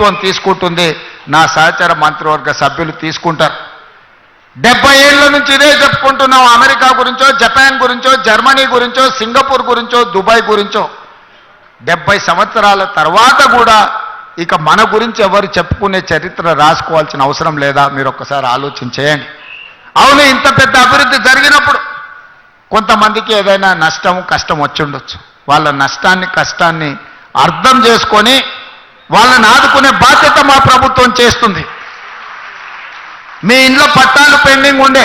ప్రభుత్వం తీసుకుంటుంది, నా సహచర మంత్రివర్గ సభ్యులు తీసుకుంటారు. 70 ఏళ్ల నుంచి ఇదే చెప్పుకుంటున్నాం. అమెరికా గురించో, జపాన్ గురించో, జర్మనీ గురించో, సింగపూర్ గురించో, దుబాయ్ గురించో 70 సంవత్సరాల తర్వాత కూడా ఇక మన గురించి ఎవరు చెప్పుకునే చరిత్ర రాసుకోవాల్సిన అవసరం లేదా? మీరు ఒక్కసారి ఆలోచన చేయండి. అవును, ఇంత పెద్ద అభివృద్ధి జరిగినప్పుడు కొంతమందికి ఏదైనా నష్టం కష్టం వచ్చి ఉండొచ్చు. వాళ్ళ నష్టాన్ని కష్టాన్ని అర్థం చేసుకొని వాళ్ళని ఆదుకునే బాధ్యత మా ప్రభుత్వం చేస్తుంది. మీ ఇంట్లో పట్టాలు పెండింగ్ ఉండే,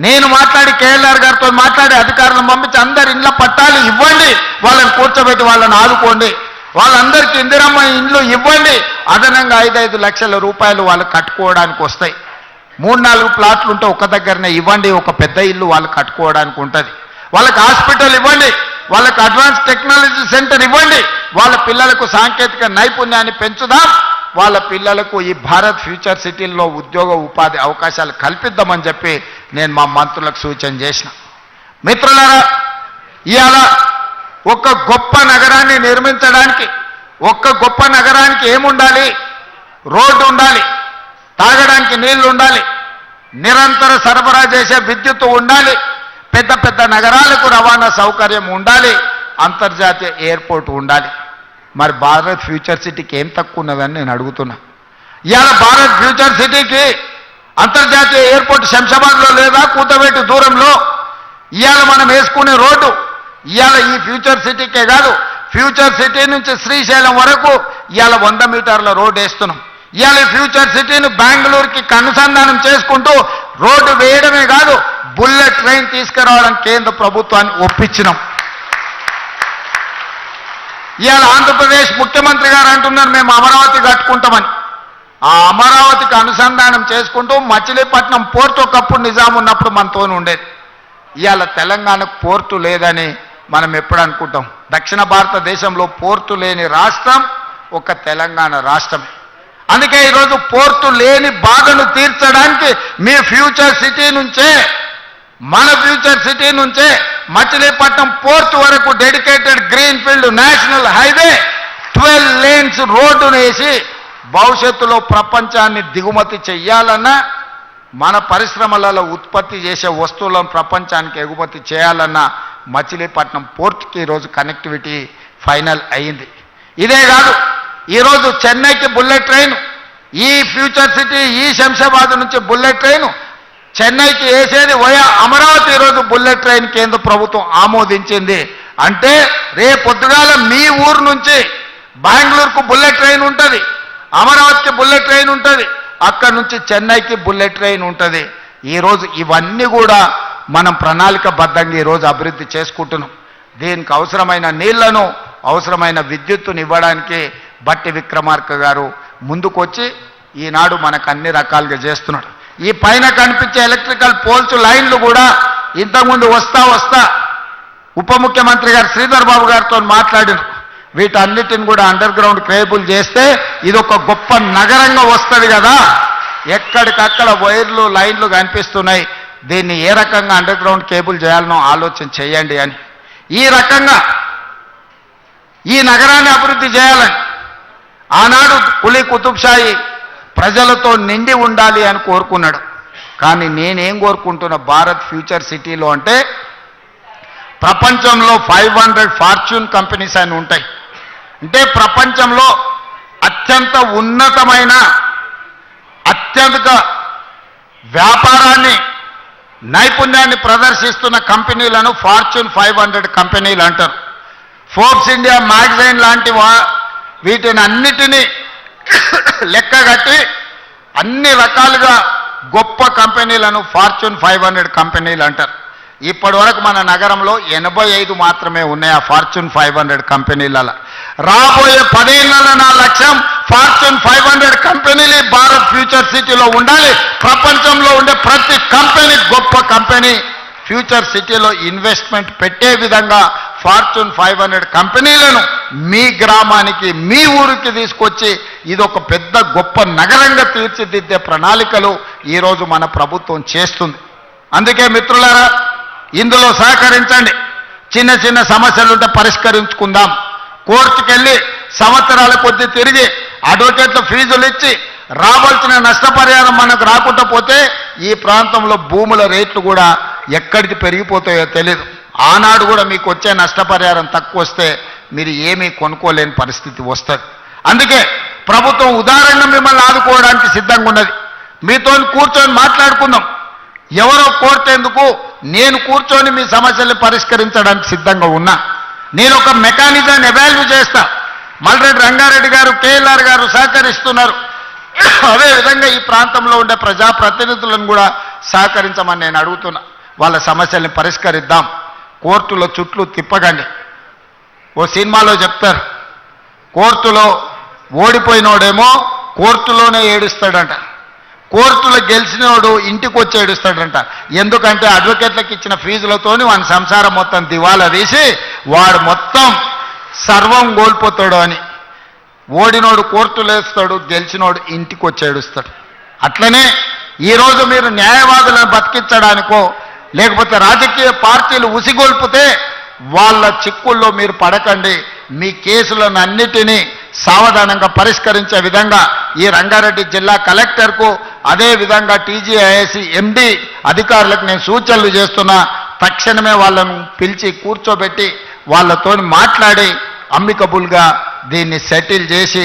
నేను మాట్లాడి కేఎల్ఆర్ గారితో మాట్లాడి అధికారులను పంపించి అందరి ఇంట్లో పట్టాలు ఇవ్వండి, వాళ్ళని కూర్చోబెట్టి వాళ్ళని ఆదుకోండి, వాళ్ళందరికీ ఇందిరమ్మ ఇండ్లు ఇవ్వండి, అదనంగా 5-5 లక్షల రూపాయలు వాళ్ళు కట్టుకోవడానికి వస్తాయి. 3-4 ప్లాట్లు ఉంటే ఒక దగ్గరనే ఇవ్వండి, ఒక పెద్ద ఇల్లు వాళ్ళు కట్టుకోవడానికి ఉంటుంది. వాళ్ళకి హాస్పిటల్ ఇవ్వండి, వాళ్ళకి అడ్వాన్స్ టెక్నాలజీ సెంటర్ ఇవ్వండి, వాళ్ళ పిల్లలకు సాంకేతిక నైపుణ్యాన్ని పెంచుదాం, వాళ్ళ పిల్లలకు ఈ భారత్ ఫ్యూచర్ సిటీల్లో ఉద్యోగ ఉపాధి అవకాశాలు కల్పిద్దామని చెప్పి నేను మా మంత్రులకు సూచన చేసిన. మిత్రులారా, ఇవాళ ఒక గొప్ప నగరాన్ని నిర్మించడానికి, ఒక్క గొప్ప నగరానికి ఏముండాలి? రోడ్డు ఉండాలి, తాగడానికి నీళ్లు ఉండాలి, నిరంతర సరఫరా చేసే విద్యుత్తు ఉండాలి, పెద్ద పెద్ద నగరాలకు రవాణా సౌకర్యం ఉండాలి, అంతర్జాతీయ ఎయిర్పోర్ట్ ఉండాలి. మరి భారత్ ఫ్యూచర్ సిటీకి ఏం తక్కువ ఉన్నదని నేను అడుగుతున్నా. ఇవాళ భారత్ ఫ్యూచర్ సిటీకి అంతర్జాతీయ ఎయిర్పోర్ట్ శంషాబాద్లో లేదా? కూతవేటు దూరంలో. ఇవాళ మనం వేసుకునే రోడ్డు ఇవాళ ఈ ఫ్యూచర్ సిటీకే కాదు, ఫ్యూచర్ సిటీ నుంచి శ్రీశైలం వరకు ఇవాళ 100 మీటర్ల రోడ్డు వేస్తున్నాం. ఇవాళ ఫ్యూచర్ సిటీని బెంగళూరుకి అనుసంధానం చేసుకుంటూ రోడ్డు వేయడమే కాదు, బుల్లెట్ ట్రైన్ తీసుకురావడం కేంద్ర ప్రభుత్వాన్ని ఒప్పించినాం. ఇవాళ ఆంధ్రప్రదేశ్ ముఖ్యమంత్రి గారు అంటున్నారు మేము అమరావతి కట్టుకుంటామని. ఆ అమరావతికి అనుసంధానం చేసుకుంటూ మచిలీపట్నం పోర్టు ఒకప్పుడు నిజాం ఉన్నప్పుడు మనతో ఉండేది. ఇవాళ తెలంగాణకు పోర్టు లేదని మనం ఎప్పుడు అనుకుంటాం. దక్షిణ భారతదేశంలో పోర్టు లేని రాష్ట్రం ఒక తెలంగాణ రాష్ట్రమే. అందుకే ఈరోజు పోర్టు లేని బాధను తీర్చడానికి మీ ఫ్యూచర్ సిటీ నుంచే, మన ఫ్యూచర్ సిటీ నుంచే మచిలీపట్నం పోర్టు వరకు dedicated green field national highway 12 lanes రోడ్డును వేసి భవిష్యత్తులో ప్రపంచాన్ని దిగుమతి చెయ్యాలన్నా, మన పరిశ్రమలలో ఉత్పత్తి చేసే వస్తువులను ప్రపంచానికి ఎగుమతి చేయాలన్నా మచిలీపట్నం పోర్టుకి ఈరోజు కనెక్టివిటీ ఫైనల్ అయ్యింది. ఇదే కాదు, ఈరోజు చెన్నైకి బుల్లెట్ ట్రైన్, ఈ ఫ్యూచర్ సిటీ ఈ శంషాబాద్ నుంచి బుల్లెట్ ట్రైన్ చెన్నైకి వేసేది వయా అమరావతి ఈరోజు బుల్లెట్ ట్రైన్ కేంద్ర ప్రభుత్వం ఆమోదించింది. అంటే రేపొద్దుగాల మీ ఊరు నుంచి బెంగళూరుకు బుల్లెట్ ట్రైన్ ఉంటుంది, అమరావతికి బుల్లెట్ ట్రైన్ ఉంటుంది, అక్కడి నుంచి చెన్నైకి బుల్లెట్ ట్రైన్ ఉంటుంది. ఈరోజు ఇవన్నీ కూడా మనం ప్రణాళికబద్ధంగా ఈరోజు అభివృద్ధి చేసుకుంటున్నాం. దీనికి అవసరమైన నీళ్లను, అవసరమైన విద్యుత్తును ఇవ్వడానికి బట్టి విక్రమార్క గారు ముందుకొచ్చి ఈనాడు మనకు అన్ని రకాలుగా చేస్తున్నాడు. ఈ పైన కనిపించే ఎలక్ట్రికల్ పోల్స్ లైన్లు కూడా ఇంతకుముందు వస్తా ఉప ముఖ్యమంత్రి గారు శ్రీధర్ బాబు గారితో మాట్లాడిన వీటన్నిటిని కూడా అండర్ గ్రౌండ్ కేబుల్ చేస్తే ఇది ఒక గొప్ప నగరంగా వస్తుంది కదా. ఎక్కడికక్కడ వైర్లు లైన్లు కనిపిస్తున్నాయి, దీన్ని ఏ రకంగా అండర్ గ్రౌండ్ కేబుల్ చేయాలనో ఆలోచన చేయండి అని. ఈ రకంగా ఈ నగరాన్ని అభివృద్ధి చేయాలని ఆనాడు కులీ కుతుబ్షాయి ప్రజలతో నిండి ఉండాలి అని కోరుకున్నాడు. కానీ నేనేం కోరుకుంటున్నా భారత్ ఫ్యూచర్ సిటీలో అంటే ప్రపంచంలో 500 ఫార్చ్యూన్ కంపెనీస్ అని ఉంటాయి. అంటే ప్రపంచంలో అత్యంత ఉన్నతమైన అత్యధిక వ్యాపారాన్ని నైపుణ్యాన్ని ప్రదర్శిస్తున్న కంపెనీలను ఫార్చ్యూన్ 500 కంపెనీలు అంటారు. ఫోర్బ్స్ ఇండియా మ్యాగజైన్ లాంటి వీటిని అన్నిటినీ లెక్కగట్టి అన్ని రకాలుగా గొప్ప కంపెనీలను ఫార్చ్యూన్ 500 కంపెనీలు అంటారు. ఇప్పటి వరకు మన నగరంలో 85 మాత్రమే ఉన్నాయి ఆ ఫార్చ్యూన్ 500 కంపెనీలలో. రాబోయే 10 ఏళ్లలో నా లక్ష్యం ఫార్చ్యూన్ 500 కంపెనీలు భారత్ ఫ్యూచర్ సిటీలో ఉండాలి. ప్రపంచంలో ఉండే ప్రతి కంపెనీ గొప్ప కంపెనీ ఫ్యూచర్ సిటీలో ఇన్వెస్ట్మెంట్ పెట్టే విధంగా ఫార్చ్యూన్ 500 కంపెనీలను మీ గ్రామానికి, మీ ఊరికి తీసుకొచ్చి ఇదొక పెద్ద గొప్ప నగరంగా తీర్చిదిద్దే ప్రణాళికలు ఈరోజు మన ప్రభుత్వం చేస్తుంది. అందుకే మిత్రులారా, ఇందులో సహకరించండి. చిన్న చిన్న సమస్యలుంటే పరిష్కరించుకుందాం. కోర్టుకెళ్ళి సంవత్సరాల కొద్దీ తిరిగి అడ్వకేట్ల ఫీజులు ఇచ్చి రావాల్సిన నష్టపరిహారం మనకు రాకుండా పోతే ఈ ప్రాంతంలో భూముల రేట్లు కూడా ఎక్కడికి పెరిగిపోతాయో తెలియదు. ఆనాడు కూడా మీకు వచ్చే నష్టపరిహారం తక్కువ వస్తే మీరు ఏమీ కొనుక్కోలేని పరిస్థితి వస్తుంది. అందుకే ప్రభుత్వం ఉదాహరణగా మిమ్మల్ని ఆదుకోవడానికి సిద్ధంగా ఉన్నది. మీతో కూర్చొని మాట్లాడుకుందాం. ఎవరో కోర్టేందుకు, నేను కూర్చొని మీ సమస్యల్ని పరిష్కరించడానికి సిద్ధంగా ఉన్నా. నేను ఒక మెకానిజాన్ని ఎవాల్యూ చేస్తా. మల్రెడ్డి రంగారెడ్డి గారు, కేఎల్ఆర్ గారు సహకరిస్తున్నారు. అదేవిధంగా ఈ ప్రాంతంలో ఉండే ప్రజాప్రతినిధులను కూడా సహకరించమని నేను అడుగుతున్నా. వాళ్ళ సమస్యల్ని పరిష్కరిద్దాం. కోర్టులో చుట్లు తిప్పకండి. ఓ సినిమాలో చెప్తారు, కోర్టులో ఓడిపోయినోడేమో కోర్టులోనే ఏడుస్తాడంట, కోర్టులో గెలిచినోడు ఇంటికి వచ్చి ఏడుస్తాడంట. ఎందుకంటే అడ్వకేట్లకు ఇచ్చిన ఫీజులతోని వాని సంసారం మొత్తం దివాలా తీసి వాడు మొత్తం సర్వం కోల్పోతాడు అని. ఓడినోడు కోర్టులో వేస్తాడు, గెలిచినోడు ఇంటికి వచ్చి ఏడుస్తాడు. అట్లనే ఈరోజు మీరు న్యాయవాదులను బతికించడానికో లేకపోతే రాజకీయ పార్టీలు ఉసిగొల్పితే వాళ్ళ చిక్కుల్లో మీరు పడకండి. మీ కేసులను అన్నిటినీ సావధానంగా పరిష్కరించే విధంగా ఈ రంగారెడ్డి జిల్లా కలెక్టర్కు, అదేవిధంగా టీజీఐఎస్సి ఎండి అధికారులకు నేను సూచనలు చేస్తున్నా. తక్షణమే వాళ్ళను పిలిచి కూర్చోబెట్టి వాళ్ళతో మాట్లాడి అమ్మికబుల్గా దీన్ని సెటిల్ చేసి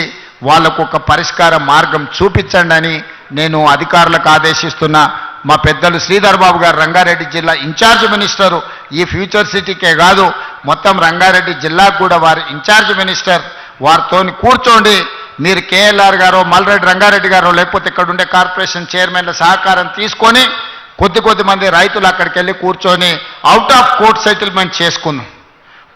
వాళ్లకు ఒక పరిష్కార మార్గం చూపించండి అని నేను అధికారులకు ఆదేశిస్తున్నా. మా పెద్దలు శ్రీధర్ బాబు గారు రంగారెడ్డి జిల్లా ఇన్ఛార్జ్ మినిస్టరు, ఈ ఫ్యూచర్ సిటీకే కాదు మొత్తం రంగారెడ్డి జిల్లాకు కూడా వారు ఇన్ఛార్జ్ మినిస్టర్. వారితో కూర్చోండి. మీరు కేఎల్ఆర్ గారో మల్రెడ్డి రంగారెడ్డి గారో లేకపోతే ఇక్కడ ఉండే కార్పొరేషన్ చైర్మన్ల సహకారం తీసుకొని కొద్ది మంది రైతులు అక్కడికి వెళ్ళి కూర్చొని అవుట్ ఆఫ్ కోర్ట్ సెటిల్మెంట్ చేసుకుందాం.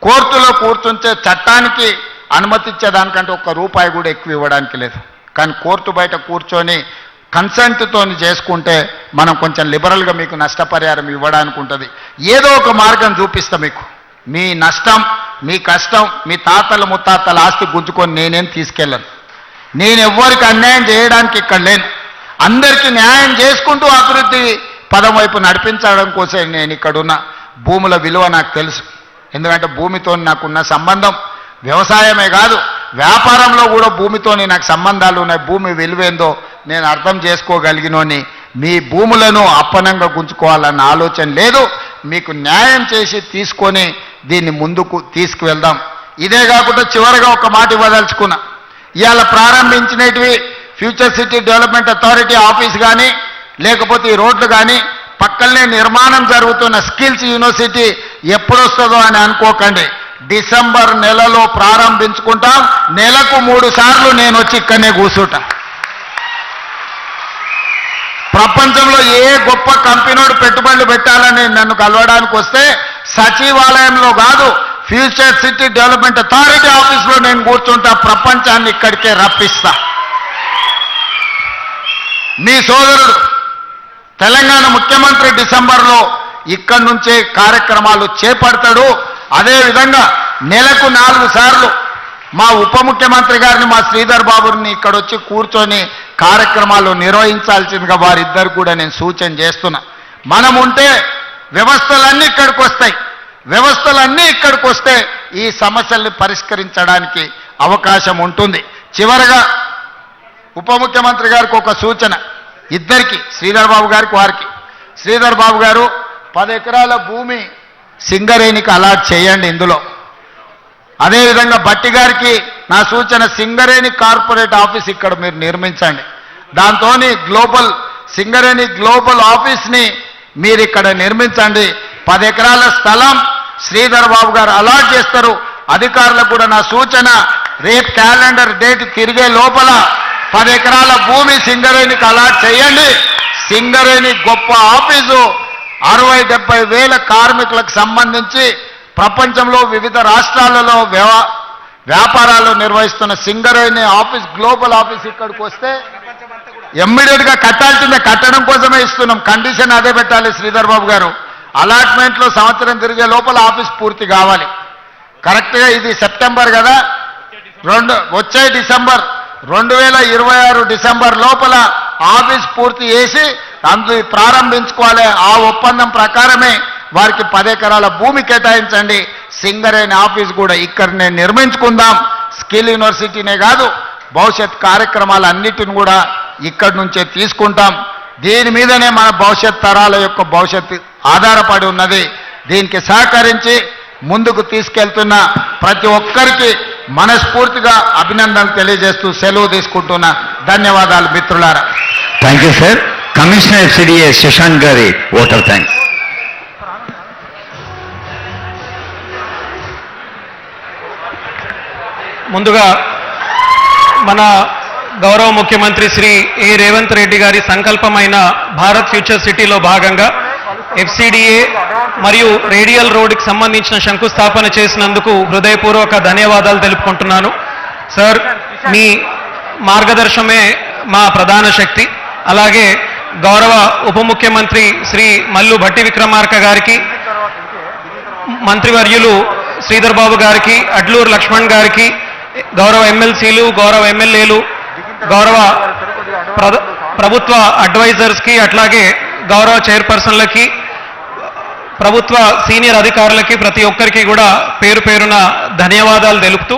కోర్టులో కూర్చుంటే చట్టానికి అనుమతించేదానికంటే ₹1 కూడా ఎక్కువ ఇవ్వడానికి లేదు. కానీ కోర్టు బయట కూర్చొని కన్సెంట్తో చేసుకుంటే మనం కొంచెం లిబరల్గా మీకు నష్టపరిహారం ఇవ్వడానికి ఉంటుంది. ఏదో ఒక మార్గం చూపిస్తా మీకు. మీ నష్టం, మీ కష్టం, మీ తాతల ముత్తాతల ఆస్తి గుంజుకొని నేనేం తీసుకెళ్ళను. నేను ఎవ్వరికి అన్యాయం చేయడానికి ఇక్కడ లేను. అందరికీ న్యాయం చేసుకుంటూ అభివృద్ధి పదం వైపు నడిపించడం కోసం నేను ఇక్కడున్న. భూముల విలువ నాకు తెలుసు. ఎందుకంటే భూమితో నాకున్న సంబంధం వ్యవసాయమే కాదు, వ్యాపారంలో కూడా భూమితోని నాకు సంబంధాలు ఉన్నాయి. భూమి విలువేందో నేను అర్థం చేసుకోగలిగినోని. మీ భూములను అప్పనంగా గుంజుకోవాలన్న ఆలోచన లేదు. మీకు న్యాయం చేసి తీసుకొని దీన్ని ముందుకు తీసుకువెళ్దాం. ఇదే కాకుండా చివరిగా ఒక మాట ఇవ్వదలుచుకున్నా. ఇవాళ ప్రారంభించినవి future city development authority office కానీ లేకపోతే ఈ రోడ్లు కానీ పక్కనే నిర్మాణం జరుగుతున్న స్కిల్స్ యూనివర్సిటీ ఎప్పుడొస్తుందో అని అనుకోకండి. డిసెంబర్ నెలలో ప్రారంభించుకుంటాం. నెలకు 3 సార్లు నేను వచ్చి ఇక్కడనే కూర్చుంటా. ప్రపంచంలో ఏ గొప్ప కంపెనీడు పెట్టుబడులు పెట్టాలని నన్ను కలవడానికి వస్తే సచివాలయంలో కాదు, ఫ్యూచర్ సిటీ డెవలప్మెంట్ అథారిటీ ఆఫీస్లో నేను కూర్చుంటా. ప్రపంచాన్ని ఇక్కడికే రప్పిస్తా. మీ సోదరుడు తెలంగాణ ముఖ్యమంత్రి డిసెంబర్లో ఇక్కడి నుంచే కార్యక్రమాలు చేపడతాడు. అదేవిధంగా నెలకు 4 సార్లు మా ఉప ముఖ్యమంత్రి గారిని, మా శ్రీధర్ బాబుని ఇక్కడ వచ్చి కూర్చొని కార్యక్రమాలు నిర్వహించాల్సిందిగా వారిద్దరు కూడా నేను సూచన చేస్తున్నా. మనం ఉంటే వ్యవస్థలన్నీ ఇక్కడికి వస్తాయి. వ్యవస్థలన్నీ ఇక్కడికి వస్తే ఈ సమస్యల్ని పరిష్కరించడానికి అవకాశం ఉంటుంది. చివరగా ఉప ముఖ్యమంత్రి గారికి ఒక సూచన, ఇద్దరికి, శ్రీధర్ బాబు గారికి వారికి. శ్రీధర్ బాబు గారు 10 ఎకరాల భూమి సింగరేణికి అలాట్ చేయండి ఇందులో. అదేవిధంగా బట్టి గారికి నా సూచన, సింగరేణి కార్పొరేట్ ఆఫీస్ ఇక్కడ మీరు నిర్మించండి. దాంతో సింగరేణి గ్లోబల్ ఆఫీస్ని మీరు ఇక్కడ నిర్మించండి. 10 ఎకరాల స్థలం శ్రీధర్ బాబు గారు అలాట్ చేస్తారు. అధికారులకు కూడా నా సూచన, రేపు క్యాలెండర్ డేట్ తిరిగే లోపల 10 ఎకరాల భూమి సింగరేణికి అలాట్ చేయండి. సింగరేణి గొప్ప ఆఫీసు 60-70 వేల కార్మికులకు సంబంధించి ప్రపంచంలో వివిధ రాష్ట్రాలలో వ్యాపారాలు నిర్వహిస్తున్న సింగరేణి ఆఫీస్, గ్లోబల్ ఆఫీస్ ఇక్కడికి వస్తే ఇమ్మీడియట్గా కట్టాల్సిందే. కట్టడం కోసమే ఇస్తున్నాం. కండిషన్ అదే పెట్టాలి శ్రీధర్ బాబు గారు. అలాట్మెంట్లో సంవత్సరం తిరిగే లోపల ఆఫీస్ పూర్తి కావాలి. కరెక్ట్గా ఇది సెప్టెంబర్ కదా, వచ్చే డిసెంబర్ 2026 డిసెంబర్ లోపల ఆఫీస్ పూర్తి చేసి అందులో ప్రారంభించుకోవాలి. ఆ ఒప్పందం ప్రకారమే వారికి 10 ఎకరాల భూమి కేటాయించండి. సింగరేణి ఆఫీస్ కూడా ఇక్కడనే నిర్మించుకుందాం. స్కిల్ యూనివర్సిటీనే కాదు, భవిష్యత్ కార్యక్రమాలన్నిటిని కూడా ఇక్కడి నుంచే తీసుకుంటాం. దీని మీదనే మన భవిష్యత్ తరాల యొక్క భవిష్యత్తు ఆధారపడి ఉన్నది. దీనికి సహకరించి ముందుకు తీసుకెళ్తున్న ప్రతి ఒక్కరికి మనస్ఫూర్తిగా అభినందనలు తెలియజేస్తూ సెలవు తీసుకుంటున్నా. ధన్యవాదాలు మిత్రులారా. Thank you sir. Commissioner FCDA Shashank గారి ఓటర్ థ్యాంక్స్. ముందుగా మన గౌరవ ముఖ్యమంత్రి శ్రీ ఏ రేవంత్ రెడ్డి గారి సంకల్పమైన భారత్ ఫ్యూచర్ సిటీలో భాగంగా FCDA మరియు రేడియల్ రోడ్డుకి సంబంధించిన శంకుస్థాపన చేసినందుకు హృదయపూర్వక ధన్యవాదాలు తెలుపుకుంటున్నాను. సార్, మీ మార్గదర్శనమే మా ప్రధాన శక్తి. అలాగే గౌరవ ఉప ముఖ్యమంత్రి శ్రీ మల్లు భట్టి విక్రమార్క గారికి, మంత్రివర్యులు శ్రీధర్ బాబు గారికి, అడ్లూరు లక్ష్మణ్ గారికి, గౌరవ ఎమ్మెల్సీలు, గౌరవ ఎమ్మెల్యేలు, గౌరవ ప్రభుత్వ అడ్వైజర్స్కి, అట్లాగే గౌరవ చైర్పర్సన్లకి, ప్రభుత్వ సీనియర్ అధికారులకి, ప్రతి ఒక్కరికి కూడా పేరు పేరున ధన్యవాదాలు తెలుపుతూ